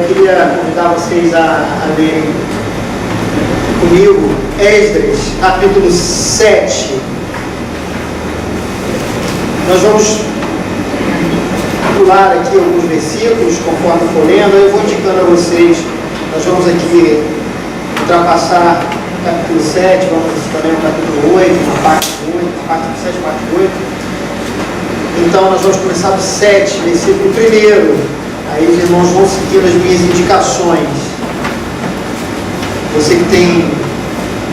queria convidar vocês a lerem comigo Esdras, capítulo 7. Nós vamos pular aqui alguns versículos, conforme eu for lendo. Eu vou indicando a vocês. Nós vamos aqui ultrapassar o capítulo 7, vamos também ao capítulo 8, a parte 8, a parte 7, a parte 8. Então nós vamos começar do 7, versículo 1. Aí os irmãos vão seguindo as minhas indicações. Você que tem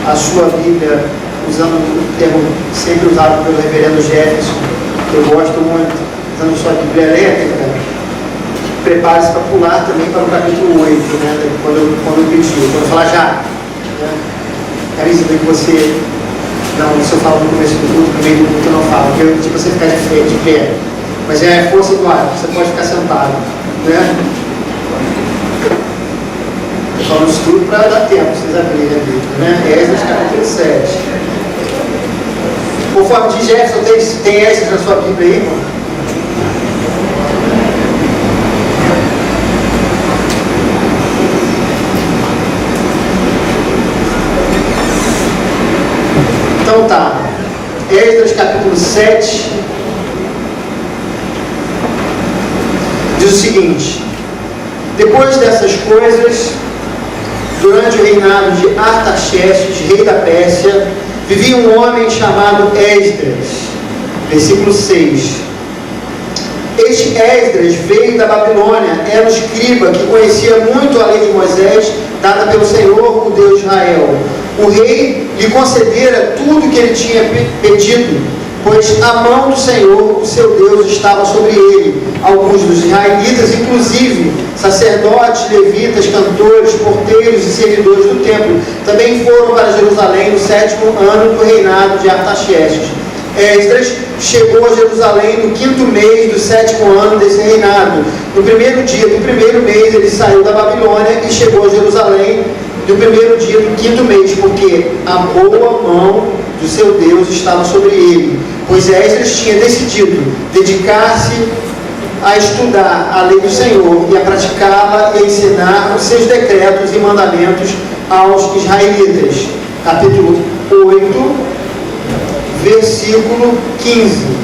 a sua Bíblia, usando o termo sempre usado pelo reverendo Jefferson, que eu gosto muito, usando sua Bíblia elétrica, prepare-se para pular também para o capítulo 8, né? Quando eu pedir, quando eu falar já. Né? Carissa, que você... Não, se eu falo no começo do culto, no meio do culto eu não falo, porque eu pedi para você ficar de pé. Mas é força do ar, você pode ficar sentado. Né? Eu falo isso tudo para dar tempo para vocês abrirem a Bíblia. Né? Esdras capítulo 7. Conforme diz Jefferson, tem Esdras na sua Bíblia aí, irmão? Então tá, Esdras capítulo 7 diz o seguinte: depois dessas coisas, durante o reinado de Artaxerxes, rei da Pérsia, vivia um homem chamado Esdras. Versículo 6. Este Esdras veio da Babilônia, era um escriba que conhecia muito a lei de Moisés, dada pelo Senhor, o Deus de Israel. O rei lhe concedera tudo que ele tinha pedido, pois a mão do Senhor, o seu Deus, estava sobre ele. Alguns dos israelitas, inclusive sacerdotes, levitas, cantores, porteiros e servidores do templo, também foram para Jerusalém no 7º ano do reinado de Artaxerxes. Esdras chegou a Jerusalém no 5º mês do 7º ano desse reinado. No primeiro dia do primeiro mês ele saiu da Babilônia e chegou a Jerusalém no primeiro dia do 5º mês, porque a boa mão do seu Deus estava sobre ele, pois Esdras tinha decidido dedicar-se a estudar a lei do Senhor e a praticá-la e a ensinar os seus decretos e mandamentos aos israelitas. Capítulo 8, versículo 15.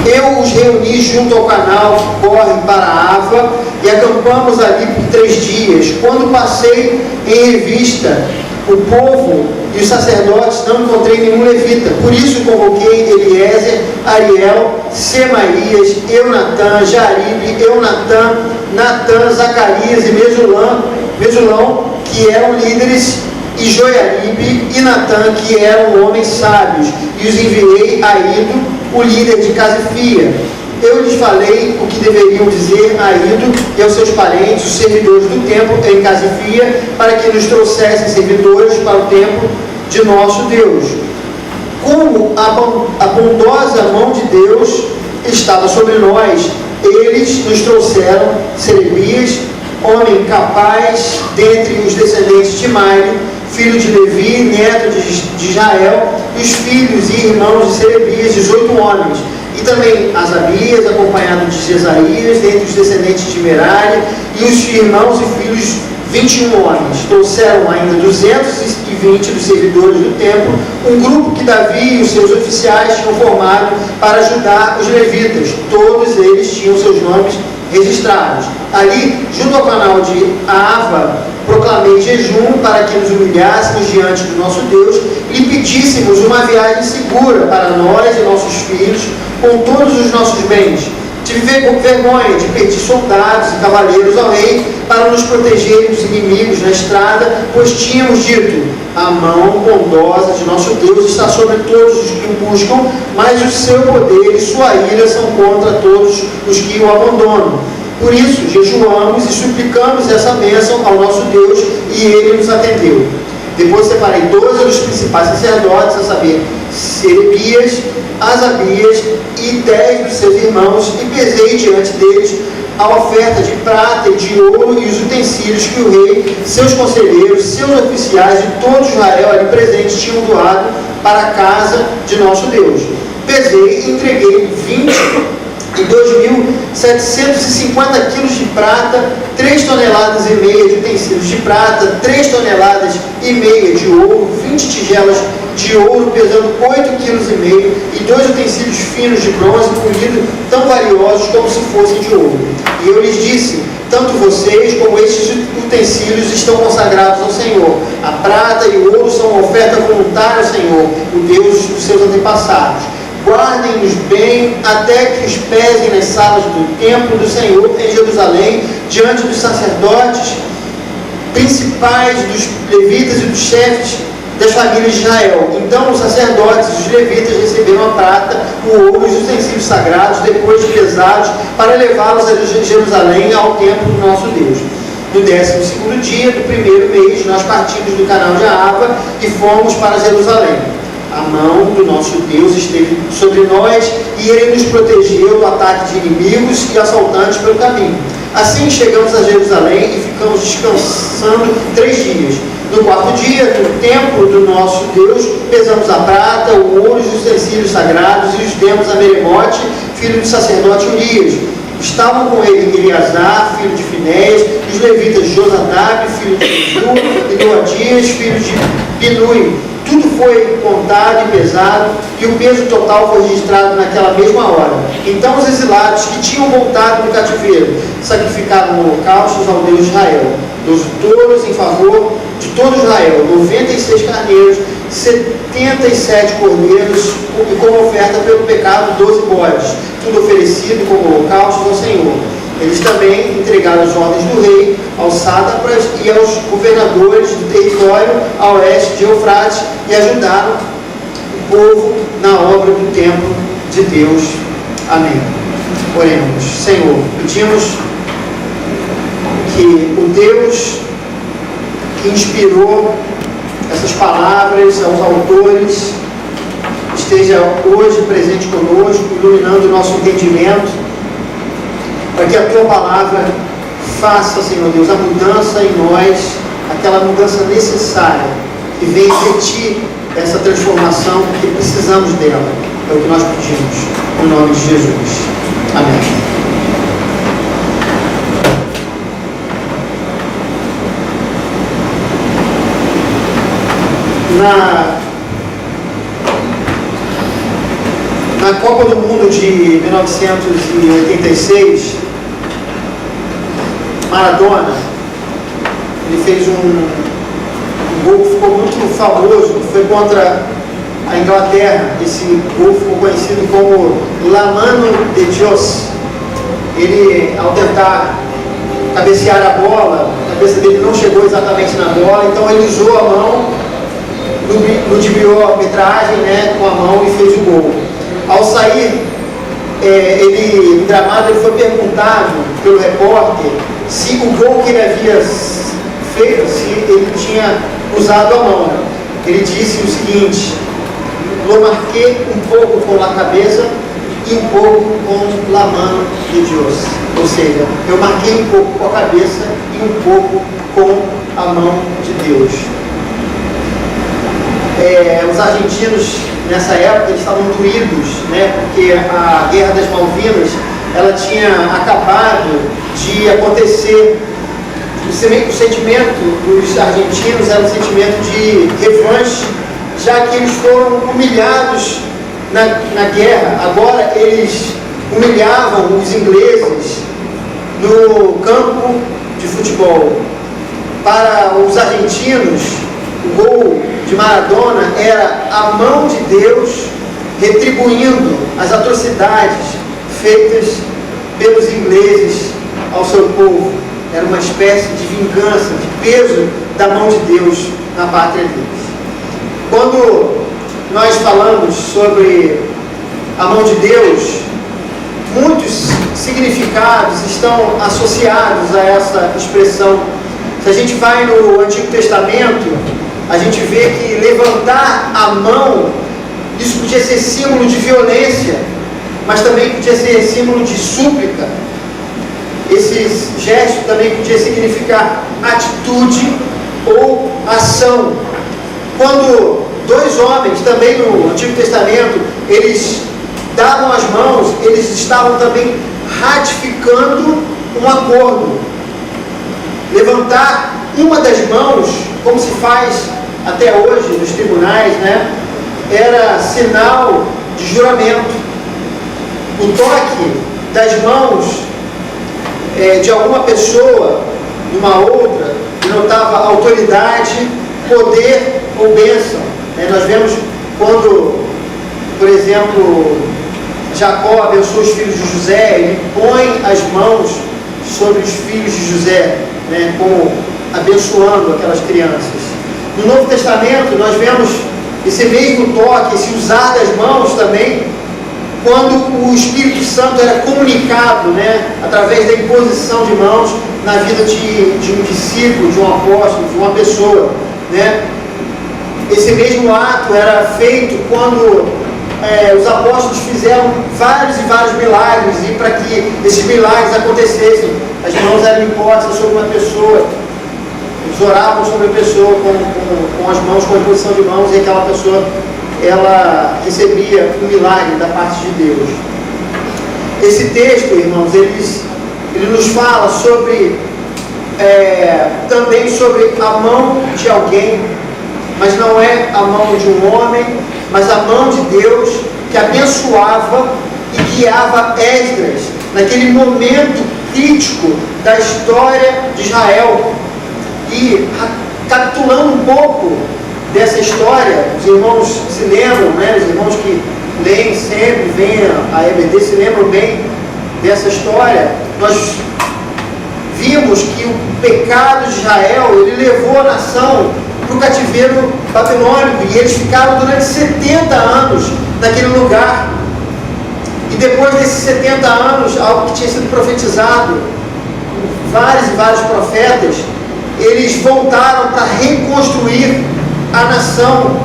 Eu os reuni junto ao canal que corre para Ava e acampamos ali por 3 dias. Quando passei em revista o povo e os sacerdotes, não encontrei nenhum levita. Por isso convoquei Eliezer, Ariel, Semaías, Eunatã, Jaribe, Eunatã, Natã, Zacarias e Mesulão, que eram líderes, e Joiaribe e Natã, que eram homens sábios, e os enviei a Ido, o líder de Casifia. Eu lhes falei o que deveriam dizer a Ido e aos seus parentes, os servidores do templo em Casifia, para que nos trouxessem servidores para o templo de nosso Deus. Como a bondosa mão de Deus estava sobre nós, eles nos trouxeram Serebias, homem capaz dentre os descendentes de Maire, filho de Levi, neto de Israel, e os filhos e irmãos de Serebias, 18 homens. E também Asabias, acompanhado de Jezaias, dentre os descendentes de Merari, e os irmãos e filhos, 21 homens. Trouxeram ainda 220 dos servidores do templo, um grupo que Davi e os seus oficiais tinham formado para ajudar os levitas. Todos eles tinham seus nomes registrados. Ali, junto ao canal de Ava, proclamei jejum para que nos humilhássemos diante do nosso Deus e lhe pedíssemos uma viagem segura para nós e nossos filhos, com todos os nossos bens. Tive vergonha de pedir soldados e cavaleiros ao rei para nos protegerem dos inimigos na estrada, pois tínhamos dito: a mão bondosa de nosso Deus está sobre todos os que o buscam, mas o seu poder e sua ira são contra todos os que o abandonam. Por isso, jejuamos e suplicamos essa bênção ao nosso Deus, e ele nos atendeu. Depois separei 12 dos principais sacerdotes, a saber, Serebias, Asabias e 10 dos seus irmãos, e pesei diante deles a oferta de prata e de ouro e os utensílios que o rei, seus conselheiros, seus oficiais e todo Israel ali presentes tinham doado para a casa de nosso Deus. Pesei e entreguei 20 2.750 quilos de prata, 3,5 toneladas de utensílios de prata, 3,5 toneladas de ouro, 20 tigelas de ouro pesando 8,5 quilos e 2 utensílios finos de bronze polido, tão valiosos como se fossem de ouro. E eu lhes disse: tanto vocês como estes utensílios estão consagrados ao Senhor. A prata e o ouro são uma oferta voluntária ao Senhor, o Deus dos seus antepassados. Guardem-nos bem até que os pesem nas salas do templo do Senhor em Jerusalém, diante dos sacerdotes principais, dos levitas e dos chefes das famílias de Israel. Então os sacerdotes e os levitas receberam a prata, o ouro e os utensílios sagrados, depois de pesados, para levá-los a Jerusalém, ao templo do nosso Deus. No 12º dia do primeiro mês, nós partimos do canal de Ahava e fomos para Jerusalém. A mão do nosso Deus esteve sobre nós e Ele nos protegeu do ataque de inimigos e assaltantes pelo caminho. Assim chegamos a Jerusalém e ficamos descansando 3 dias. No 4º dia, no templo do nosso Deus, pesamos a prata, o ouro e os utensílios sagrados e os demos a Meremote, filho do sacerdote Urias. Estavam com ele Eleazar, filho de Finéias, e os levitas Josadab, filho de Jeú, e Doadias, filho de Binui. Tudo foi contado e pesado, e o peso total foi registrado naquela mesma hora. Então os exilados que tinham voltado do cativeiro sacrificaram holocaustos ao Deus de Israel. 12 touros em favor de todo Israel, 96 carneiros, 77 cordeiros, e como oferta pelo pecado 12 bodes, tudo oferecido como holocaustos ao Senhor. Eles também entregaram as ordens do rei aos sátrapas e aos governadores do território a oeste de Eufrates e ajudaram o povo na obra do templo de Deus. Amém. Oremos. Senhor, pedimos que o Deus que inspirou essas palavras aos autores esteja hoje presente conosco, iluminando o nosso entendimento, para que a Tua palavra faça, Senhor Deus, a mudança em nós, aquela mudança necessária, que venha de Ti essa transformação, porque precisamos dela. É o que nós pedimos, no nome de Jesus. Amém. Na Copa do Mundo de 1986, Maradona, ele fez um gol que ficou muito famoso, que foi contra a Inglaterra. Esse gol ficou conhecido como La Mano de Dios. Ele, ao tentar cabecear a bola, a cabeça dele não chegou exatamente na bola, então ele usou a mão, ludibriou a arbitragem, com a mão e fez o gol. Ao sair, no gramado, ele foi perguntado pelo repórter se o gol que ele havia feito, se ele tinha usado a mão. Ele disse o seguinte: "Lo marqué um pouco com a cabeça e um pouco com la mano de Deus." Ou seja, eu marquei um pouco com a cabeça e um pouco com a mão de Deus. Os argentinos, nessa época, eles estavam doídos, porque a Guerra das Malvinas, ela tinha acabado de acontecer. O sentimento dos argentinos era um sentimento de revanche, já que eles foram humilhados na guerra. Agora eles humilhavam os ingleses no campo de futebol. Para os argentinos, o gol de Maradona era a mão de Deus retribuindo as atrocidades feitas pelos ingleses ao seu povo. Era uma espécie de vingança, de peso da mão de Deus na pátria deles. Quando nós falamos sobre a mão de Deus, muitos significados estão associados a essa expressão. Se a gente vai no Antigo Testamento, a gente vê que levantar a mão, isso podia ser símbolo de violência, mas também podia ser símbolo de súplica. Esse gesto também podia significar atitude ou ação. Quando dois homens, também no Antigo Testamento, eles davam as mãos, eles estavam também ratificando um acordo. Levantar uma das mãos, como se faz até hoje nos tribunais, né? Era sinal de juramento. O toque das mãos de alguma pessoa numa outra denotava autoridade, poder ou bênção. Nós vemos quando, por exemplo, Jacó abençoa os filhos de José, ele põe as mãos sobre os filhos de José, né, como abençoando aquelas crianças. No Novo Testamento nós vemos esse mesmo toque, esse usar das mãos também, quando o Espírito Santo era comunicado, né, através da imposição de mãos na vida de um discípulo, de um apóstolo, de uma pessoa, né? Esse mesmo ato era feito quando os apóstolos fizeram vários e vários milagres, e para que esses milagres acontecessem, as mãos eram impostas sobre uma pessoa, eles oravam sobre a pessoa com as mãos, com a imposição de mãos, e aquela pessoa, ela recebia um milagre da parte de Deus. Esse texto, irmãos, ele nos fala sobre, também sobre a mão de alguém, mas não é a mão de um homem, mas a mão de Deus que abençoava e guiava Esdras naquele momento crítico da história de Israel. E capitulando um pouco dessa história, os irmãos se lembram, né? Os irmãos que leem sempre, vêm a EBD, se lembram bem dessa história. Nós vimos que o pecado de Israel, ele levou a nação para o cativeiro babilônico, e eles ficaram durante 70 anos naquele lugar. E depois desses 70 anos, algo que tinha sido profetizado por vários e vários profetas, eles voltaram para reconstruir a nação.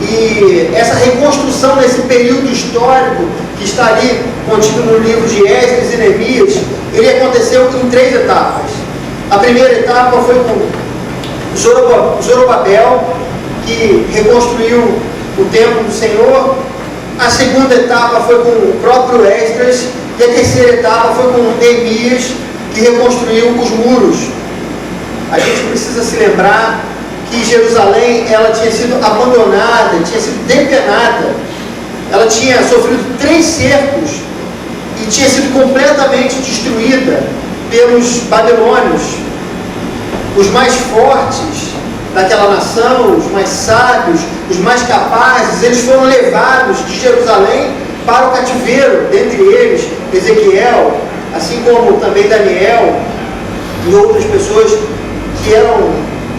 E essa reconstrução nesse período histórico que está ali contido no livro de Esdras e Neemias, ele aconteceu em 3 etapas. A primeira etapa foi com Zorobabel, que reconstruiu o templo do Senhor. A segunda etapa foi com o próprio Esdras, e a terceira etapa foi com Neemias, que reconstruiu os muros. A gente precisa se lembrar que Jerusalém, ela tinha sido abandonada, tinha sido depenada, ela tinha sofrido 3 cercos e tinha sido completamente destruída pelos babilônios. Os mais fortes daquela nação, os mais sábios, os mais capazes, eles foram levados de Jerusalém para o cativeiro, dentre eles Ezequiel, assim como também Daniel e outras pessoas que eram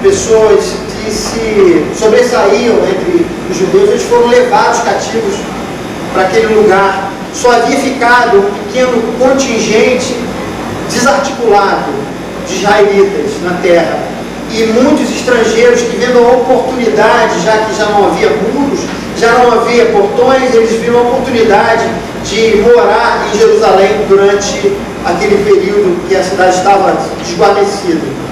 pessoas que se sobressaíam entre os judeus. Eles foram levados cativos para aquele lugar. Só havia ficado um pequeno contingente desarticulado de israelitas na terra, e muitos estrangeiros que, vendo a oportunidade, já que já não havia muros, já não havia portões, eles viram a oportunidade de morar em Jerusalém durante aquele período que a cidade estava desguarnecida.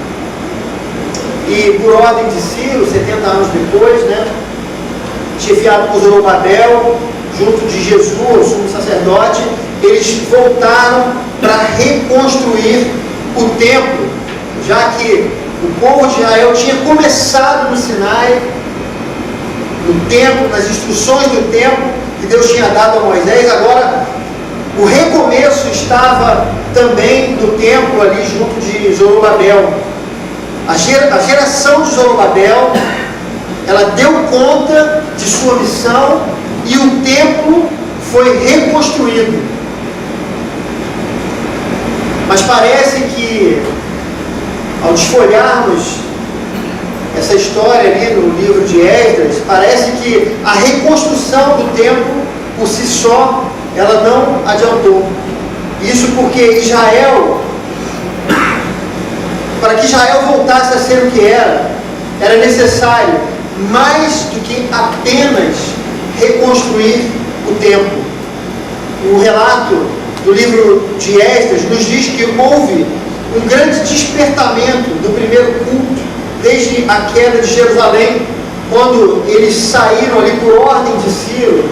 E por ordem de Ciro, 70 anos depois, né, chefiado por Zorobabel, junto de Jesus, o sumo sacerdote, eles voltaram para reconstruir o templo, já que o povo de Israel tinha começado no Sinai, no templo, nas instruções do templo que Deus tinha dado a Moisés. Agora o recomeço estava também no templo ali junto de Zorobabel. A geração de Zorobabel, ela deu conta de sua missão e o templo foi reconstruído. Mas parece que, ao desfolharmos essa história ali no livro de Esdras, parece que a reconstrução do templo por si só, ela não adiantou. Isso porque Israel, para que Israel voltasse a ser o que era necessário mais do que apenas reconstruir o templo. O relato do livro de Esdras nos diz que houve um grande despertamento do primeiro culto, desde a queda de Jerusalém, quando eles saíram ali por ordem de Ciro,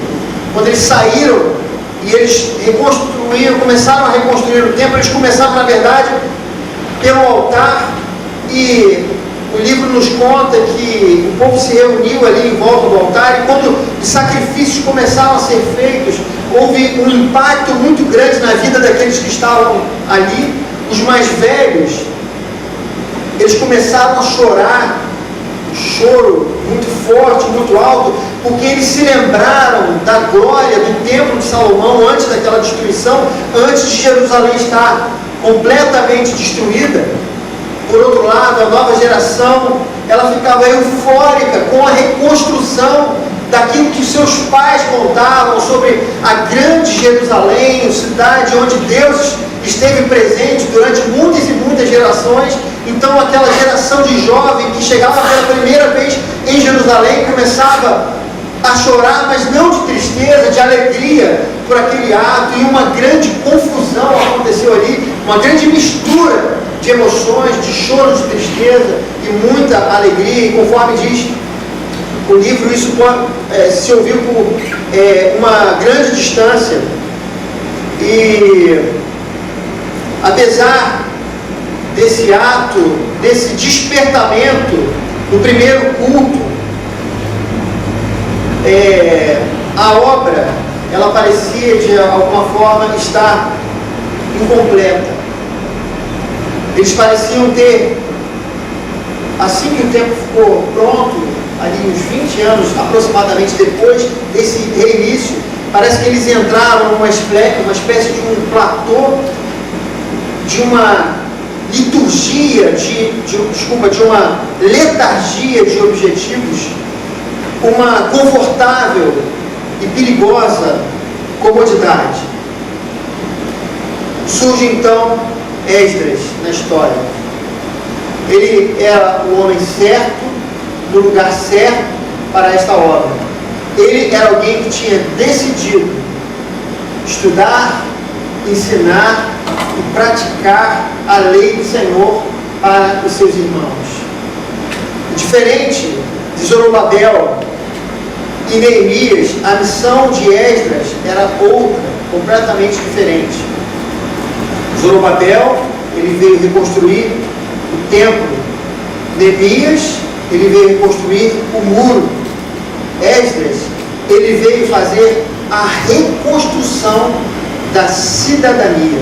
quando eles saíram e começaram a reconstruir o templo. Eles começaram, na verdade, pelo altar, e o livro nos conta que o povo se reuniu ali em volta do altar, e quando os sacrifícios começaram a ser feitos, houve um impacto muito grande na vida daqueles que estavam ali. Os mais velhos, eles começaram a chorar, um choro muito forte, muito alto, porque eles se lembraram da glória do templo de Salomão antes daquela destruição, antes de Jerusalém estar completamente destruída. Por outro lado, a nova geração, ela ficava eufórica com a reconstrução daquilo que seus pais contavam sobre a grande Jerusalém, a cidade onde Deus esteve presente durante muitas e muitas gerações. Então aquela geração de jovem que chegava pela primeira vez em Jerusalém começava a chorar, mas não de tristeza, de alegria por aquele ato, e uma grande confusão aconteceu ali, uma grande mistura de emoções, de choro, de tristeza e muita alegria. E conforme diz o livro, isso se ouviu por uma grande distância. E apesar desse ato, desse despertamento no primeiro culto, a obra, ela parecia de alguma forma estar incompleta. Eles pareciam ter, assim que o templo ficou pronto, ali uns 20 anos aproximadamente depois desse reinício, parece que eles entraram numa espécie de um platô, de uma liturgia, de uma letargia de objetivos, uma confortável e perigosa comodidade. Surge então Esdras na história. Ele era o homem certo, no lugar certo para esta obra. Ele era alguém que tinha decidido estudar, ensinar e praticar a lei do Senhor para os seus irmãos. Diferente de Zorobabel e Neemias, a missão de Esdras era outra, completamente diferente. Zorobabel, ele veio reconstruir o templo. Neemias, ele veio reconstruir o muro. Esdras, ele veio fazer a reconstrução da cidadania.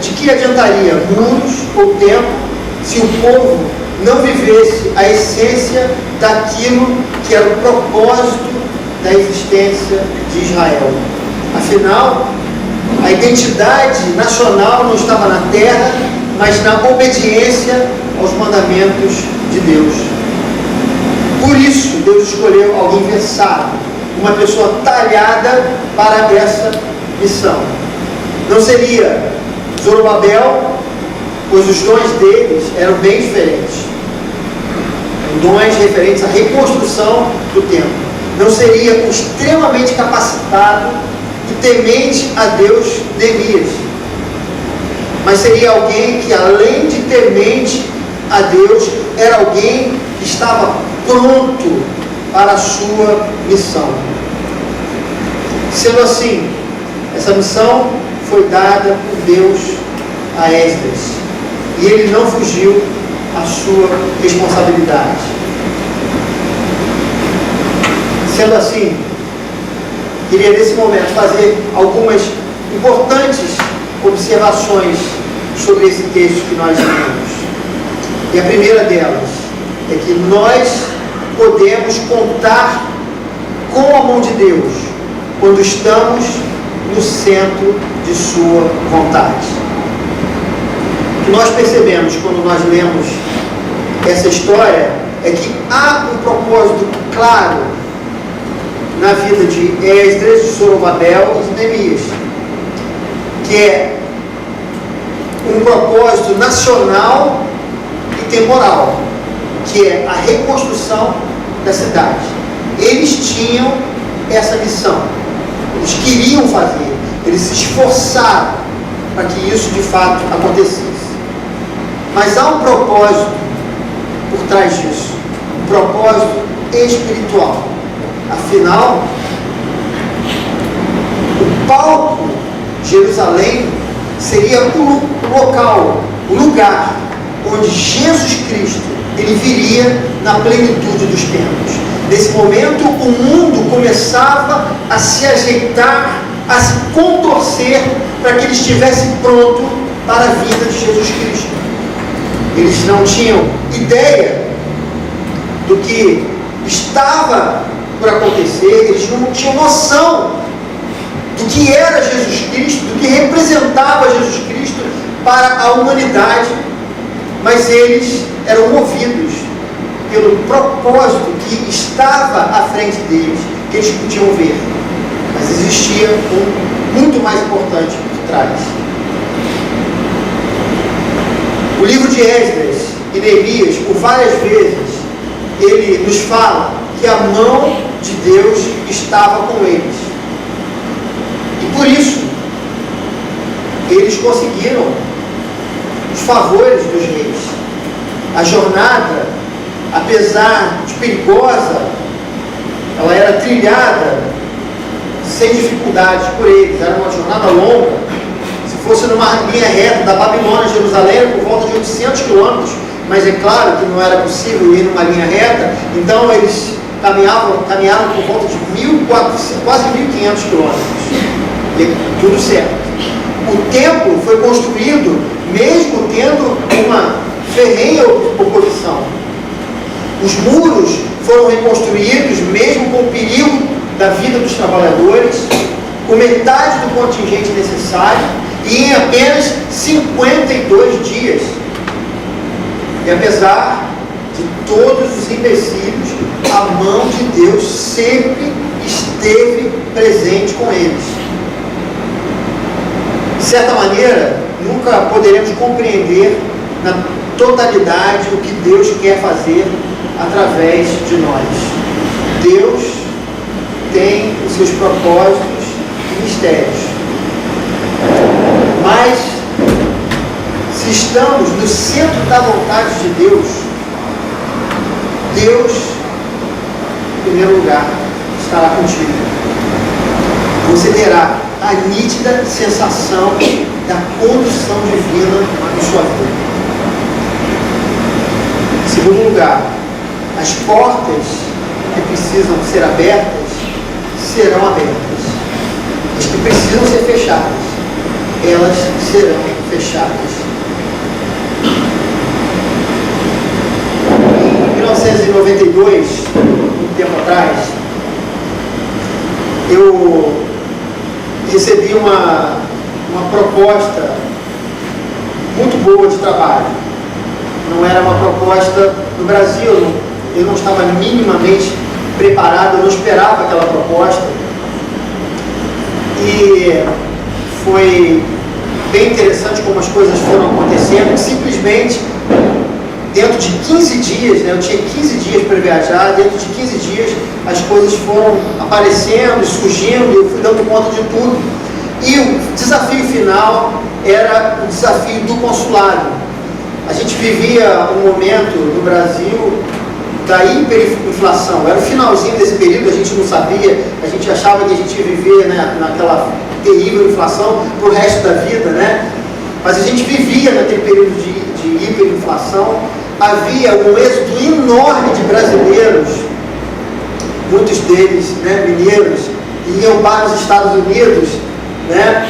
De que adiantaria muros ou templo se o povo não vivesse a essência daquilo que era o propósito da existência de Israel? Afinal, a identidade nacional não estava na terra, mas na obediência aos mandamentos de Deus. Por isso, Deus escolheu alguém versátil, uma pessoa talhada para essa missão. Não seria Zorobabel, pois os dons deles eram bem diferentes. Dons referentes à reconstrução do templo. Não seria o extremamente capacitado e temente a Deus Neemias, mas seria alguém que, além de temente a Deus, era alguém que estava pronto para a sua missão. Sendo assim, essa missão foi dada por Deus a Esdras, e ele não fugiu à sua responsabilidade. Sendo assim, queria nesse momento fazer algumas importantes observações sobre esse texto que nós lemos. E a primeira delas é que nós podemos contar com a mão de Deus quando estamos no centro de sua vontade. O que nós percebemos quando nós lemos essa história é que há um propósito claro na vida de Esdras, de Zorobabel e de Neemias, que é um propósito nacional e temporal, que é a reconstrução da cidade. Eles tinham essa missão, eles queriam fazer, eles se esforçaram para que isso de fato acontecesse. Mas há um propósito por trás disso, um propósito espiritual. Afinal, palco, Jerusalém, seria o local, o lugar onde Jesus Cristo ele viria na plenitude dos tempos. Nesse momento, o mundo começava a se ajeitar, a se contorcer para que ele estivesse pronto para a vinda de Jesus Cristo. Eles não tinham ideia do que estava por acontecer, eles não tinham noção do que era Jesus Cristo, do que representava Jesus Cristo para a humanidade, mas eles eram movidos pelo propósito que estava à frente deles, que eles podiam ver. Mas existia um muito mais importante por trás. O livro de Esdras e Neemias, por várias vezes, ele nos fala que a mão de Deus estava com eles. E por isso, eles conseguiram os favores dos reis. A jornada, apesar de perigosa, ela era trilhada sem dificuldades por eles. Era uma jornada longa. Se fosse numa linha reta da Babilônia a Jerusalém, era por volta de 800 quilômetros, mas é claro que não era possível ir numa linha reta, então eles caminharam por volta de 1.400, quase 1.500 quilômetros. E tudo certo. O templo foi construído mesmo tendo uma ferrenha oposição. Os muros foram reconstruídos mesmo com o perigo da vida dos trabalhadores, com metade do contingente necessário e em apenas 52 dias. E apesar de todos os empecilhos, a mão de Deus sempre esteve presente com eles. De certa maneira, nunca poderemos compreender na totalidade o que Deus quer fazer através de nós. Deus tem os seus propósitos e mistérios. Mas, se estamos no centro da vontade de Deus, Deus, em primeiro lugar, estará contigo. Você terá a nítida sensação da condução divina em sua vida. Em segundo lugar, as portas que precisam ser abertas serão abertas. As que precisam ser fechadas, elas serão fechadas. Em 1992, um tempo atrás, eu recebi uma proposta muito boa de trabalho. Não era uma proposta no Brasil, eu não estava minimamente preparado, eu não esperava aquela proposta. E foi bem interessante como as coisas foram acontecendo. Simplesmente, dentro de 15 dias, eu tinha 15 dias para viajar, dentro de 15 dias as coisas foram aparecendo e surgindo, e eu fui dando conta de tudo. E o desafio final era o desafio do consulado. A gente vivia um momento no Brasil da hiperinflação. Era o finalzinho desse período, a gente não sabia, a gente achava que a gente ia viver, né, naquela terrível inflação pro resto da vida, né? Mas a gente vivia naquele período de hiperinflação. Havia um êxodo enorme de brasileiros, muitos deles, né, mineiros, iam para os Estados Unidos, né?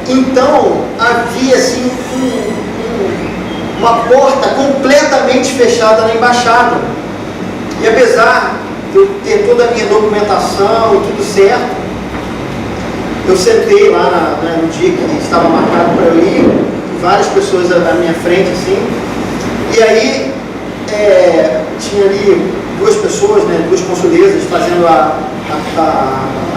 Então havia assim uma porta completamente fechada na embaixada. E apesar de eu ter toda a minha documentação e tudo certo, eu sentei lá no dia que estava marcado para eu ir, várias pessoas à minha frente assim, e aí tinha ali duas pessoas, né, duas consulezas fazendo a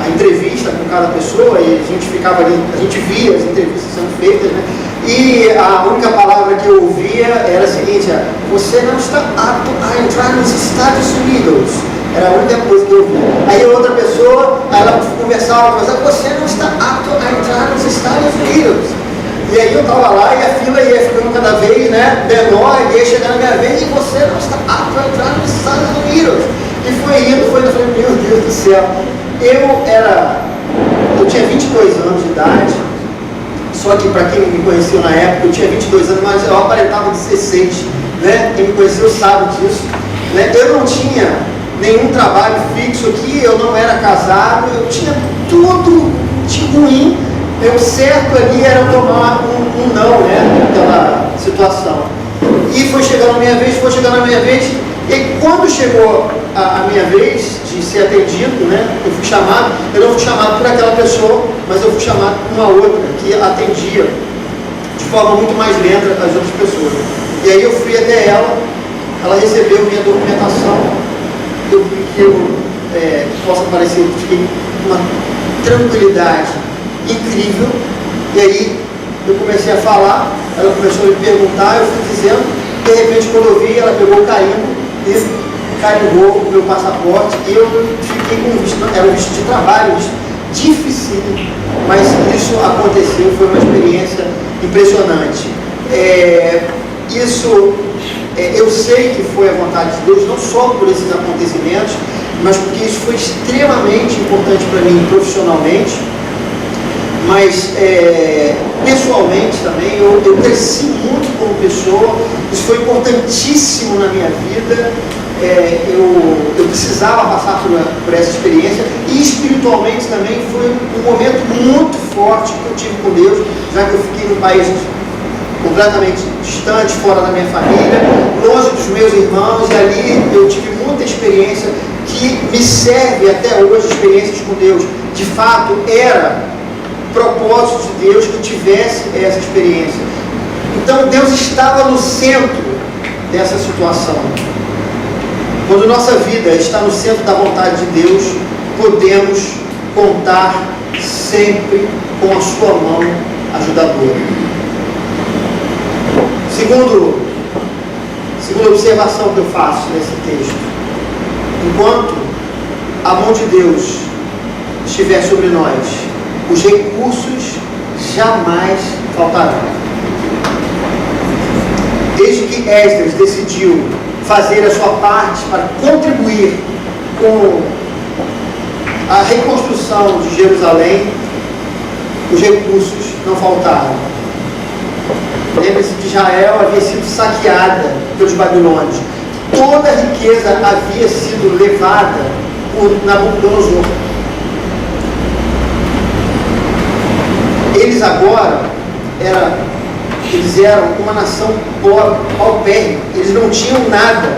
entrevista com cada pessoa, e a gente ficava ali, a gente via as entrevistas sendo feitas, né, e a única palavra que eu ouvia era a seguinte: você não está apto a entrar nos Estados Unidos. Era a única coisa que eu ouvia. Aí a outra pessoa, ela conversava, você não está apto a entrar nos Estados Unidos. E aí eu estava lá e a fila ia ficando cada vez, né, menor, e ia chegando a minha vez, e você não está apto a entrar nos Estados Unidos. E foi indo, eu falei, meu Deus do céu, eu tinha 22 anos de idade, só que para quem me conheceu na época, eu tinha 22 anos, mas eu aparentava 16, né? Quem me conheceu sabe disso, né? Eu não tinha nenhum trabalho fixo aqui, eu não era casado, eu tinha tudo de ruim. O certo ali era eu tomar um não, né, naquela situação. E foi chegando a minha vez, e quando chegou a minha vez de ser atendido, né, eu não fui chamado por aquela pessoa, mas eu fui chamado por uma outra que atendia de forma muito mais lenta as outras pessoas. E aí eu fui até ela recebeu minha documentação, possa parecer, eu fiquei com uma tranquilidade incrível, e aí eu comecei a falar, ela começou a me perguntar, eu fui dizendo, de repente quando eu vi, ela pegou o carimbo e carimbou o meu passaporte, e eu fiquei com visto, era um visto de trabalho, um visto difícil, mas isso aconteceu, foi uma experiência impressionante. Eu sei que foi a vontade de Deus, não só por esses acontecimentos, mas porque isso foi extremamente importante para mim profissionalmente, mas pessoalmente também. Eu cresci muito como pessoa, isso foi importantíssimo na minha vida. Eu precisava passar por essa experiência, e espiritualmente também foi um momento muito forte que eu tive com Deus, já que eu fiquei num país completamente distante, fora da minha família, longe dos meus irmãos, e ali eu tive muita experiência que me serve até hoje, experiências com Deus. De fato, era propósito de Deus que eu tivesse essa experiência. Então Deus estava no centro dessa situação. Quando nossa vida está no centro da vontade de Deus, podemos contar sempre com a sua mão ajudadora. Segunda observação que eu faço nesse texto: enquanto a mão de Deus estiver sobre nós, os recursos jamais faltarão. Desde que Esdras decidiu fazer a sua parte para contribuir com a reconstrução de Jerusalém, os recursos não faltaram. Lembre-se que Israel havia sido saqueada pelos babilônios. Toda a riqueza havia sido levada por Nabucodonosor. Eles agora eram uma nação pobre, paupérrima. Eles não tinham nada.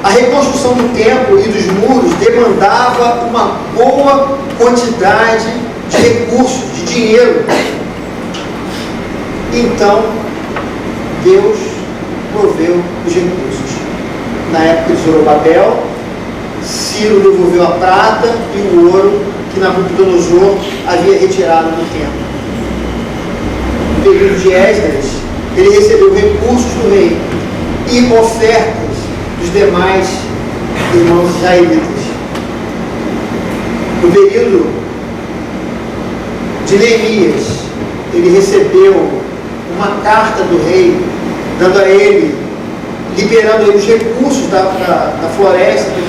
A reconstrução do templo e dos muros demandava uma boa quantidade de recursos, de dinheiro. Então, Deus proveu os recursos. Na época de Zorobabel, Ciro devolveu a prata e o ouro que Nabucodonosor havia retirado do templo. No período de Esdras, ele recebeu recursos do rei e ofertas dos demais irmãos israelitas. No período de Neemias, ele recebeu uma carta do rei, dando a ele, liberando ele os recursos da floresta, para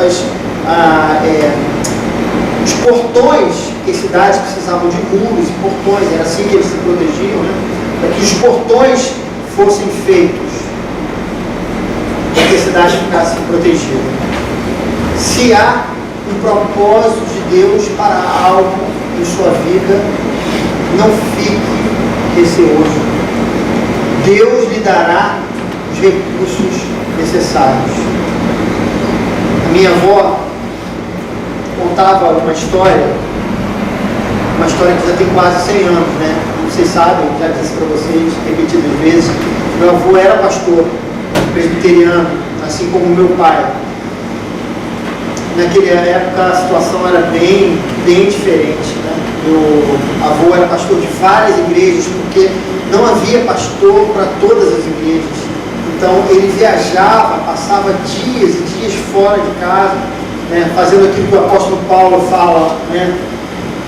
que os portões, que as cidades precisavam de muros e portões, era assim que eles se protegiam, né? Para que os portões fossem feitos, para que a cidade ficasse protegida. Se há um propósito de Deus para algo em sua vida, não fique receoso. Deus lhe dará os recursos necessários. A minha avó contava uma história que já tem quase 100 anos, né? Vocês sabem, já disse para vocês repetidas vezes, meu avô era pastor presbiteriano, assim como meu pai. Naquela época a situação era bem diferente, né? Meu avô era pastor de várias igrejas, porque não havia pastor para todas as igrejas. Então ele viajava, passava dias e dias fora de casa, né? Fazendo aquilo que o apóstolo Paulo fala, né?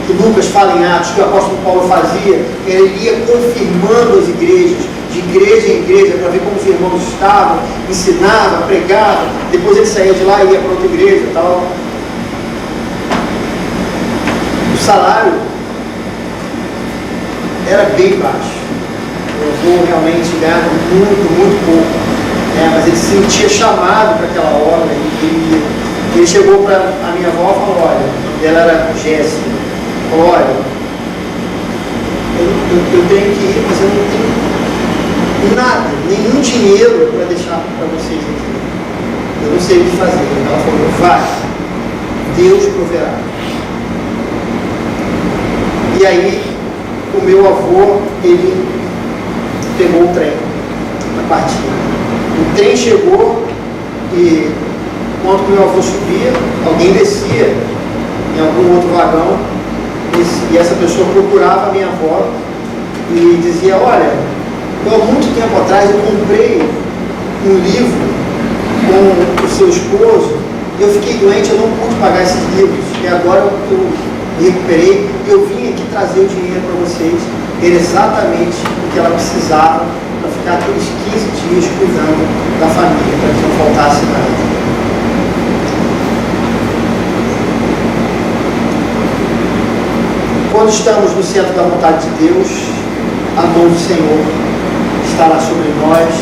Que Lucas fala em Atos, que o apóstolo Paulo fazia. Ele ia confirmando as igrejas, de igreja em igreja, para ver como os irmãos estavam, ensinava, pregava, depois ele saía de lá e ia para outra igreja e tal. O salário era bem baixo. Meu avô realmente ganhava muito pouco, né? Mas ele se sentia chamado para aquela obra e ele chegou para a minha avó e falou: olha, o nome dela era Jéssica, falou: olha, eu tenho que ir, mas eu não tenho nada, nenhum dinheiro para deixar para vocês aqui. Eu não sei o que fazer. Ela falou: vai, Deus proverá. E aí, o meu avô, ele pegou o trem na partida. O trem chegou e, quando meu avô subia, alguém descia em algum outro vagão e essa pessoa procurava a minha avó e dizia: olha, eu há muito tempo atrás eu comprei um livro com o seu esposo e eu fiquei doente, eu não pude pagar esses livros e agora eu me recuperei e eu vim aqui trazer o dinheiro para vocês. Era exatamente o que ela precisava para ficar aqueles 15 dias cuidando da família, para que não faltasse nada. Quando estamos no centro da vontade de Deus, a mão do Senhor estará sobre nós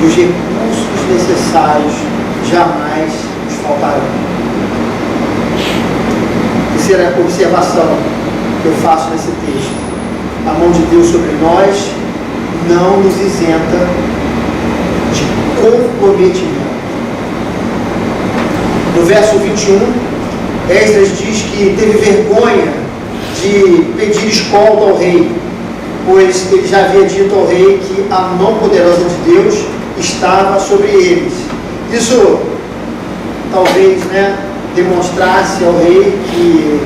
e os recursos necessários jamais nos faltarão. Terceira observação que eu faço nesse texto: a mão de Deus sobre nós não nos isenta de comprometimento. No verso 21, Esdras diz que teve vergonha de pedir escolta ao rei, pois ele já havia dito ao rei que a mão poderosa de Deus estava sobre eles. Isso talvez, demonstrasse ao rei que,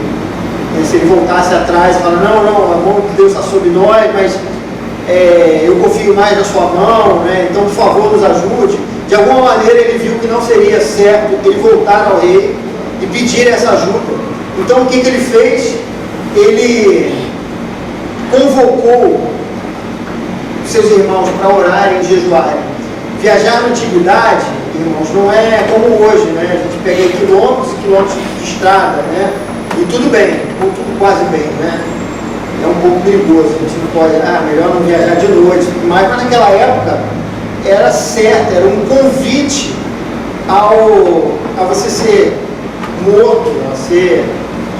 se ele voltasse atrás e falasse: não, a mão de Deus está sobre nós, mas eu confio mais na sua mão, então por favor nos ajude. De alguma maneira ele viu que não seria certo ele voltar ao rei e pedir essa ajuda. Então o que ele fez? Ele convocou seus irmãos para orarem e jejuarem. Viajar na antiguidade, irmãos, não é como hoje, a gente pega aí quilômetros e quilômetros de estrada, e tudo bem, ou tudo quase bem, é um pouco perigoso, a gente não pode, melhor não viajar de noite, mas naquela época era certo, era um convite a você ser morto, a ser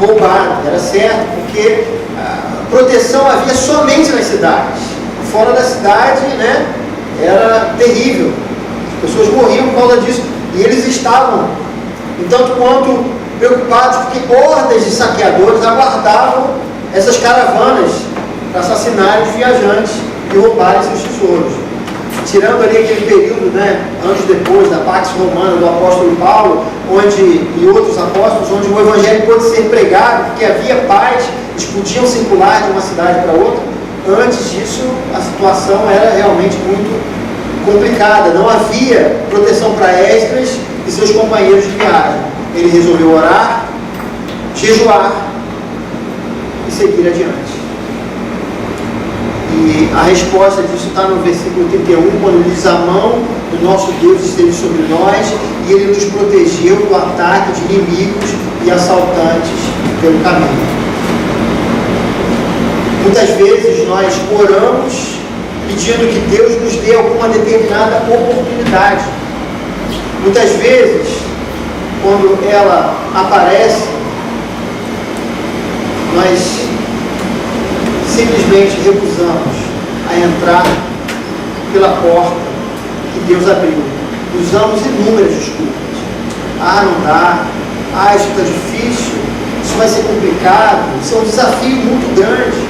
roubado, era certo, porque a proteção havia somente nas cidades. Fora da cidade, era terrível. As pessoas morriam por causa disso. E eles estavam, tanto quanto preocupados, porque hordas de saqueadores aguardavam essas caravanas para assassinarem os viajantes e roubarem seus tesouros. Tirando ali aquele período, anos depois da Pax Romana, do apóstolo Paulo, e outros apóstolos, onde o evangelho pôde ser pregado, porque havia paz, eles podiam circular de uma cidade para outra. Antes disso, a situação era realmente muito complicada, não havia proteção para Esdras e seus companheiros de viagem. Ele resolveu orar, jejuar e seguir adiante. E a resposta disso está no versículo 31, quando diz: a mão do nosso Deus esteve sobre nós e Ele nos protegeu do ataque de inimigos e assaltantes pelo caminho. Muitas vezes nós oramos pedindo que Deus nos dê alguma determinada oportunidade. Muitas vezes, quando ela aparece, nós simplesmente recusamos a entrar pela porta que Deus abriu. Usamos inúmeras desculpas. Não dá. Isso está difícil. Isso vai ser complicado. Isso é um desafio muito grande.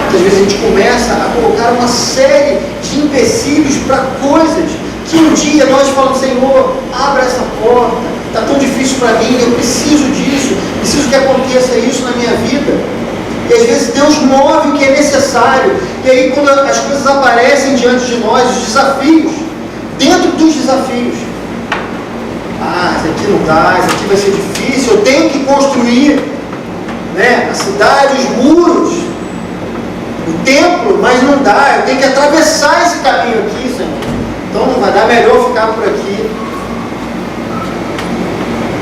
Muitas vezes a gente começa a colocar uma série de empecilhos para coisas que um dia nós falamos: Senhor, abra essa porta. Está tão difícil para mim. Eu preciso disso. Preciso que aconteça isso na minha vida. E às vezes Deus move o que é necessário. E aí, quando as coisas aparecem diante de nós, os desafios, dentro dos desafios, isso aqui não dá, isso aqui vai ser difícil, eu tenho que construir a cidade, os muros, o templo, mas não dá, eu tenho que atravessar esse caminho aqui, Senhor. Então não vai dar, melhor ficar por aqui.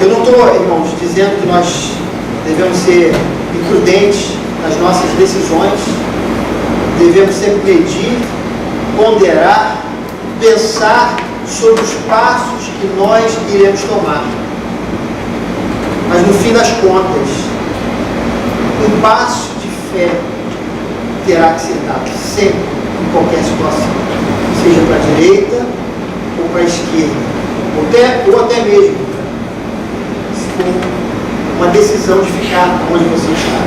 Eu não estou, irmãos, dizendo que nós devemos ser imprudentes nas nossas decisões, devemos sempre medir, ponderar, pensar sobre os passos que nós iremos tomar. Mas no fim das contas, um passo de fé terá que ser dado, sempre, em qualquer situação, seja para a direita ou para a esquerda, ou até mesmo, se for uma decisão de ficar onde você está.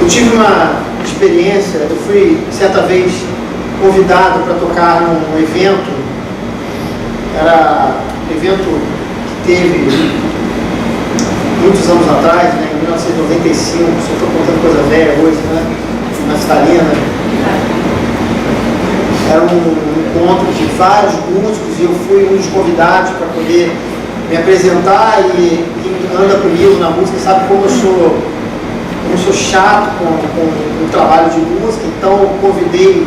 Eu tive uma experiência, eu fui certa vez convidado para tocar num evento, era um evento que teve muitos anos atrás, né, em 1995, só estou contando coisa velha hoje, né, na Stalina. Era um encontro de vários músicos e eu fui um dos convidados para poder me apresentar, e quem anda comigo na música sabe como eu sou chato com o trabalho de música, então eu convidei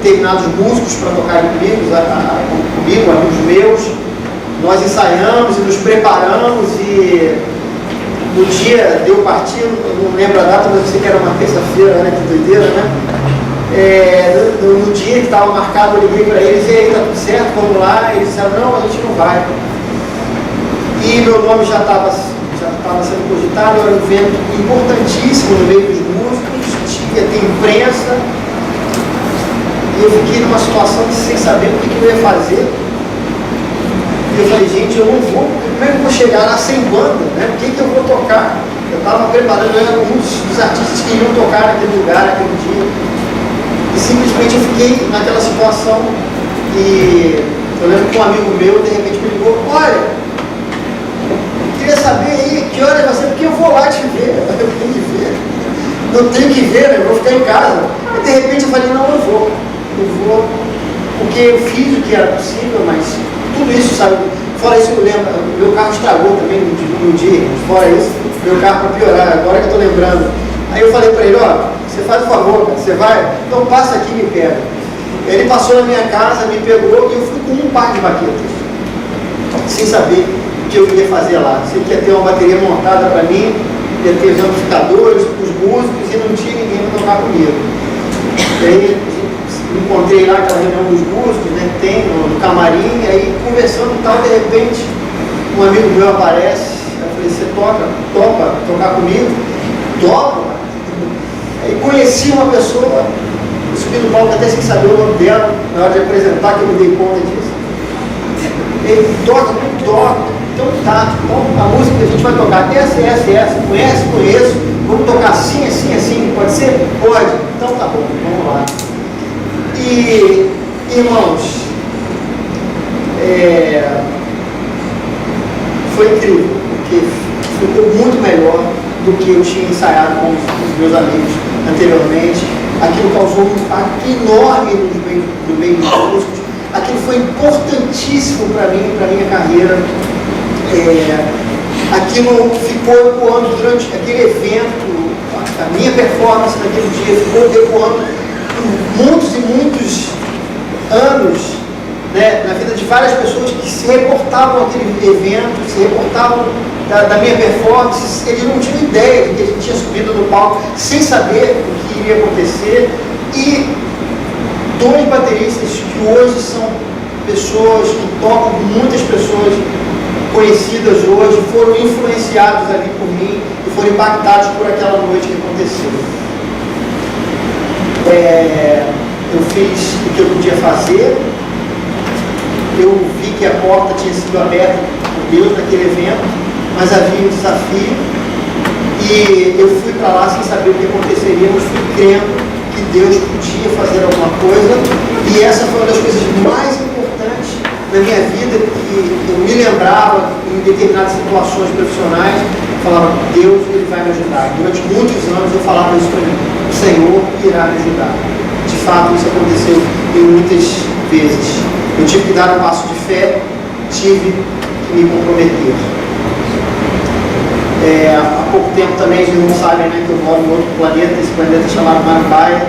determinados músicos para tocarem comigo, amigos meus. Nós ensaiamos e nos preparamos, e no dia deu partido, eu não lembro a data, mas eu sei que era uma terça-feira, né? Que doideira, né? No dia que estava marcado, eu liguei para eles: e aí, tá tudo certo, vamos lá? Eles disseram: não, a gente não vai. E meu nome já estava sendo cogitado, era um evento importantíssimo no meio dos músicos, ia ter imprensa, e eu fiquei numa situação sem saber o que eu ia fazer. E eu falei: gente, eu não vou, como é que eu vou chegar lá sem banda, né? O que eu vou tocar? Eu estava preparando, eu era um dos artistas que iriam tocar naquele lugar, naquele dia. E simplesmente eu fiquei naquela situação, e eu lembro que um amigo meu, de repente, me ligou: olha, queria saber aí que hora é você, porque eu vou lá te ver. Eu tenho que ver. Não tenho que ver, né? Eu vou ficar em casa. E de repente eu falei: não, eu vou, porque eu fiz o que era possível, mas tudo isso, sabe? Fora isso, eu lembro, meu carro estragou também no dia, fora isso, meu carro para piorar, agora que eu estou lembrando. Aí eu falei para ele: ó, você faz o favor, cara, você vai, então passa aqui e me pega. Ele passou na minha casa, me pegou, e eu fui com um par de baquetas, sem saber o que eu ia fazer lá. Sei que ia ter uma bateria montada para mim, ia ter os amplificadores, os músicos, e não tinha ninguém para tocar comigo. E aí encontrei lá aquela reunião dos músicos, né, que tem no camarim, aí conversando e tal, de repente um amigo meu aparece. Eu falei: você topa tocar comigo? Topa. Aí conheci uma pessoa, subi no palco até sem saber o nome dela, na hora de apresentar, que eu me dei conta disso. Ele toca, então tá, então a música que a gente vai tocar essa, conheço, vamos tocar assim, pode ser? Pode, então tá bom, vamos lá. E, irmãos, foi incrível, porque ficou muito melhor do que eu tinha ensaiado com os meus amigos anteriormente. Aquilo causou um impacto enorme no meio dos músicos. Aquilo foi importantíssimo para mim, para a minha carreira. Aquilo ficou ecoando durante aquele evento, a minha performance naquele dia ficou ecoando por muitos e muitos anos, né, na vida de várias pessoas que se reportavam àquele evento, se reportavam da minha performance. Eles não tinham ideia de que a gente tinha subido no palco sem saber o que iria acontecer. E dois bateristas que hoje são pessoas que tocam com muitas pessoas conhecidas hoje, foram influenciados ali por mim e foram impactados por aquela noite que aconteceu. Eu fiz o que eu podia fazer, eu vi que a porta tinha sido aberta por Deus naquele evento, mas havia um desafio, e eu fui para lá sem saber o que aconteceria, mas fui crendo que Deus podia fazer alguma coisa. E essa foi uma das coisas mais importantes na minha vida, que eu me lembrava em determinadas situações profissionais, eu falava: Deus, Ele vai me ajudar. Durante muitos anos eu falava isso para mim: o Senhor irá me ajudar. De fato, isso aconteceu em muitas vezes. Eu tive que dar um passo de fé, tive que me comprometer. Há pouco tempo também, os irmãos sabem, né, que eu moro em outro planeta, esse planeta é chamado Marambaia.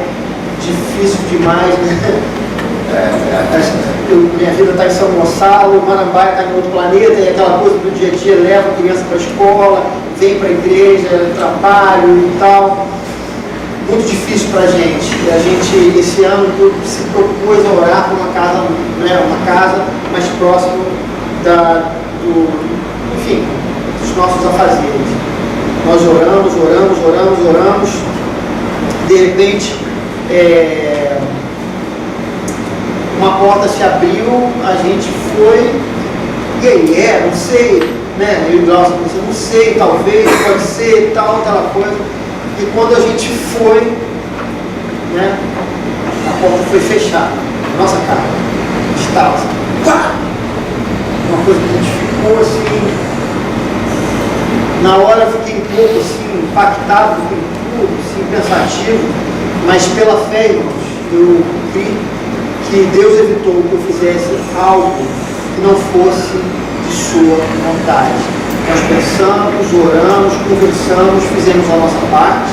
Difícil demais, né? Minha vida está em São Gonçalo, Marambaia está em outro planeta, e aquela coisa do dia a dia: leva a criança para a escola, vem para a igreja, trabalho e tal. muito difícil para a gente. E a gente, esse ano, se propôs a orar por uma casa, né, uma casa mais próxima dos nossos afazeres. Nós oramos. De repente, uma porta se abriu, a gente foi, e aí não sei, né? Eu e o Glaucio pensamos, não sei, talvez, pode ser, tal, aquela coisa. E quando a gente foi, né, a porta foi fechada, nossa cara, estava assim, pá! Uma coisa que a gente ficou assim, na hora eu fiquei um pouco assim, impactado com tudo, assim, pensativo, mas pela fé, irmãos, eu vi que Deus evitou que eu fizesse algo que não fosse de sua vontade. Nós pensamos, oramos, conversamos, fizemos a nossa parte,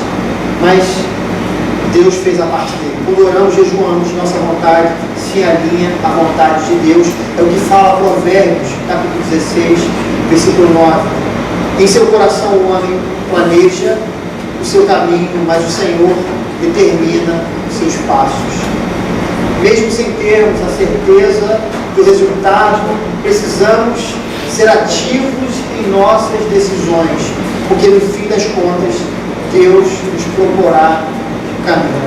mas Deus fez a parte dele. Quando oramos, jejuamos, nossa vontade se alinha à vontade de Deus. É o que fala Provérbios, capítulo 16, versículo 9. Em seu coração o homem planeja o seu caminho, mas o Senhor determina seus passos. Mesmo sem termos a certeza do resultado, precisamos ser ativos em nossas decisões, porque no fim das contas, Deus nos proporá o caminho.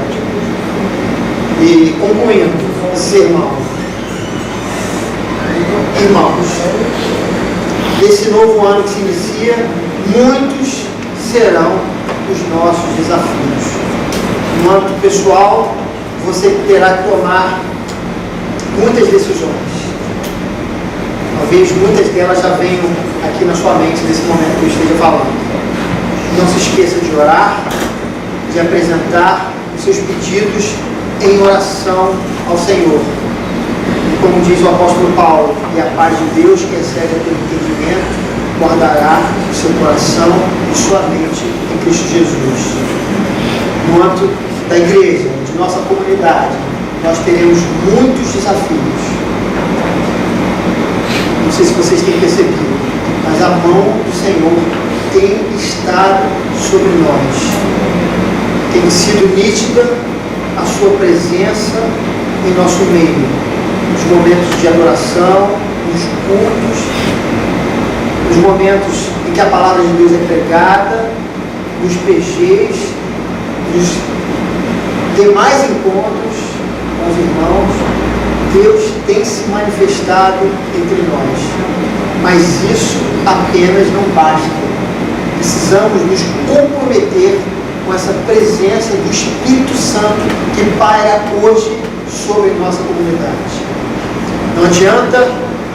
E concluindo, irmãos, nesse novo ano que se inicia, muitos serão os nossos desafios. No âmbito pessoal, você terá que tomar muitas decisões. Talvez muitas delas já venham aqui na sua mente nesse momento que eu esteja falando. Não se esqueça de orar, de apresentar os seus pedidos em oração ao Senhor. E como diz o apóstolo Paulo, e a paz de Deus, que excede a todo entendimento, guardará o seu coração e sua mente em Cristo Jesus. No âmbito da igreja, de nossa comunidade, nós teremos muitos desafios. Não sei se vocês têm percebido, mas a mão do Senhor tem estado sobre nós. Tem sido nítida a sua presença em nosso meio, nos momentos de adoração, nos cultos, nos momentos em que a palavra de Deus é pregada, nos PGs, nos demais encontros com os irmãos. Deus tem se manifestado entre nós, mas isso apenas não basta. Precisamos nos comprometer com essa presença do Espírito Santo que paira hoje sobre nossa comunidade. Não adianta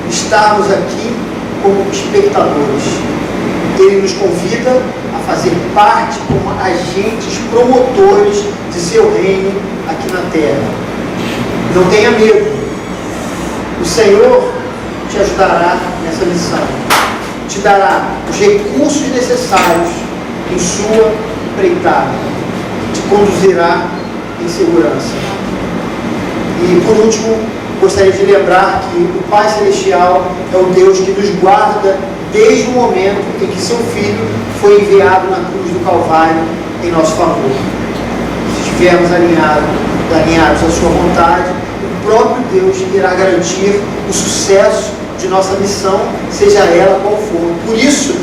estarmos aqui como espectadores. Ele nos convida a fazer parte como agentes promotores de seu reino aqui na terra. Não tenha medo. O Senhor te ajudará nessa missão. Te dará os recursos necessários em sua empreitada. Te conduzirá em segurança. E por último, gostaria de lembrar que o Pai Celestial é o Deus que nos guarda desde o momento em que seu Filho foi enviado na cruz do Calvário em nosso favor. Se estivermos alinhados à sua vontade, o próprio Deus irá garantir o sucesso de nossa missão, seja ela qual for. Por isso,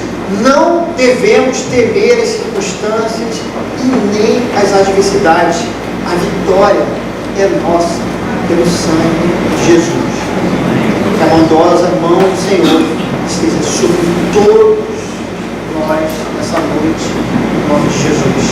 não devemos temer as circunstâncias e nem as adversidades. A vitória é nossa pelo sangue de Jesus. Que a bondosa mão do Senhor esteja sobre todos nós nessa noite, em nome de Jesus.